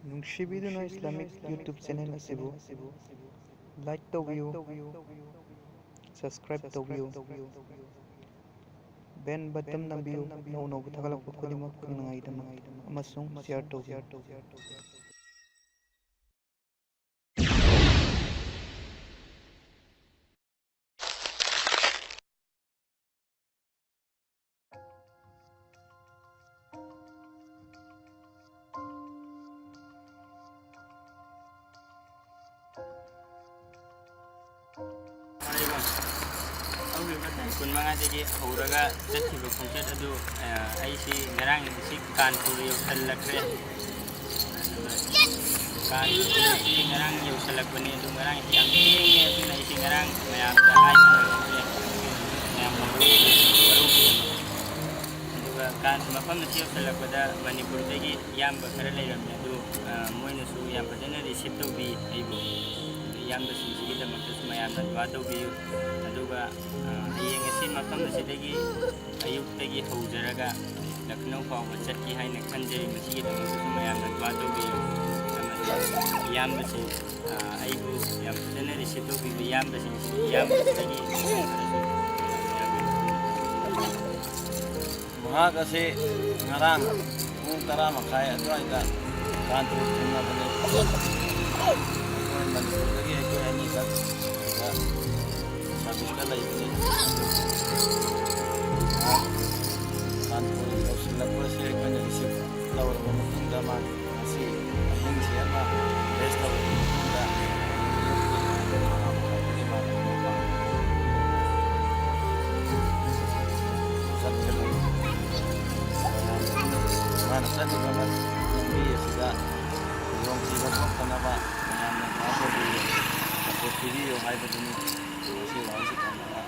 ꯅꯨꯡꯁꯤꯕꯤꯗꯨꯅ Islamic YouTube channel ꯑꯁꯤꯕꯨ like ꯇꯧꯕꯤꯌꯨ, subscribe ꯇꯧꯕꯤꯌꯨ, ꯕꯦꯜ ꯕꯇꯟ ꯅꯝꯕꯤꯌꯨ ꯑꯅꯧ ꯑꯅꯧꯕ ꯊꯥꯒꯠꯂꯛꯄ ꯈꯨꯗꯤꯡꯃꯛ ꯈꯪꯅꯉꯥꯏꯒꯤꯗꯃꯛ, ꯑꯃꯁꯨꯡ ꯁꯤꯌꯔ ꯇꯧꯕꯤꯌꯨ꯫ ꯀꯨꯟꯃꯉꯥꯗꯒꯤ ꯍꯧꯔꯒ ꯆꯠꯈꯤꯕ ꯈꯣꯡꯆꯠ ꯑꯗꯨ ꯑꯩꯁꯤ ꯉꯔꯥꯡꯁꯤ ꯀꯥꯟꯄꯨꯔ ꯌꯧꯁꯜꯂꯛꯈ꯭ꯔꯦ꯫ ꯀꯥꯟꯄꯨꯔꯁꯤ ꯉꯔꯥꯡ ꯌꯧꯁꯜꯂꯛꯄꯅꯤ, ꯑꯗꯨ ꯉꯔꯥꯡꯁꯤ ꯌꯥꯝ ꯊꯦꯡꯉꯦ, ꯑꯗꯨꯅ ꯑꯩꯁꯤ ꯉꯔꯥꯡ ꯃꯌꯥꯝꯗ ꯍꯥꯏꯖꯅꯔꯛꯇ꯭ꯔꯦ, ꯃꯌꯥꯝ ꯋꯥꯔꯧꯕꯤꯒꯅꯨ꯫ ꯑꯗꯨꯒ ꯃꯐꯝ ꯑꯁꯤ ꯌꯧꯁꯜꯂꯛꯄꯗ ꯃꯅꯤꯄꯨꯔꯗꯒꯤ ꯏꯌꯥꯝꯕ ꯈꯔ ꯂꯩꯔꯝꯃꯦ, ꯑꯗꯨ ꯃꯣꯏꯅꯁꯨ ꯌꯥꯝ ꯐꯖꯅ ꯔꯤꯁꯤꯞ ꯇꯧꯕꯤ ꯑꯩꯕꯨ꯫ ꯏꯌꯥꯝꯕꯁꯤꯡꯁꯤꯒꯤꯗꯃꯛꯇꯁꯨ ꯃꯌꯥꯝꯅ ꯗꯨआ ꯇꯧꯕꯤꯌꯨ꯫ ꯑꯗꯨꯒ ꯍꯌꯦꯡ ꯑꯁꯤ ꯃꯐꯝ ꯑꯁꯤꯗꯒꯤ ꯑꯌꯨꯛꯇꯒꯤ ꯍꯧꯖꯔꯒ ꯂꯈꯅꯧ ꯐꯥꯎꯕ ꯆꯠꯀꯦ ꯍꯥꯏꯅ ꯈꯟꯖꯔꯤ, ꯃꯁꯤꯒꯤꯗꯃꯛꯇꯁꯨ ꯃꯌꯥꯝꯅ ꯗꯨआ ꯇꯧꯕꯤꯌꯨ꯫ ꯑꯃꯗꯤ ꯏꯌꯥꯝꯕꯁꯤꯡ ꯑꯩꯕꯨ ꯌꯥꯝ ꯐꯖꯅ ꯔꯤꯁꯤꯞ ꯇꯧꯕꯤꯕ ꯏꯌꯥꯝꯕꯁꯤꯡꯁꯤ ꯏꯌꯥꯝꯕꯁꯤꯗꯒꯤ ꯃꯍꯥꯛ ꯑꯁꯤ ꯉꯔꯥꯡ ꯄꯨꯡ 10 ꯃꯈꯥꯏ ꯑꯗꯨꯋꯥꯏꯗ ꯀꯥꯟꯄꯨꯔ ꯊꯨꯡꯂꯕꯅꯤ꯫ ꯑꯩꯈꯣꯏ ꯃꯅꯤꯄꯨꯔꯗꯒꯤ ꯑꯩꯈꯣꯏ ꯑꯅꯤꯈꯛ ꯁꯥꯔꯚꯤꯁꯇ ꯂꯩꯕꯅꯤ꯫ ꯀꯥꯟꯄꯨꯔ ꯌꯧꯁꯤꯜꯂꯛꯄꯁꯤ ꯑꯩꯈꯣꯏꯅ ꯔꯤꯁꯤꯞ ꯇꯧꯔꯕ ꯃꯇꯨꯡꯗ ꯃꯥꯒꯤ ꯉꯁꯤ ꯑꯍꯤꯡꯁꯤ ꯑꯃ ꯔꯦꯁ ꯇꯧꯔꯕ ꯃꯇꯨꯡꯗ ꯃꯥꯅ ꯆꯠꯂꯤꯕ ꯂꯝꯕꯤ ꯑꯁꯤꯗ ꯈꯨꯗꯣꯡꯊꯤꯕ ꯊꯣꯛꯇꯅꯕ ꯃꯌꯥꯝꯅ ꯗꯨआ ꯇꯧꯕꯤꯌꯨ, ꯁꯄꯣꯔꯠ ꯄꯤꯕꯤꯌꯨ ꯍꯥꯏꯕꯗꯨꯅꯤ ꯉꯁꯤ ꯋꯥꯍꯩꯁꯤ ꯊꯝꯃꯒ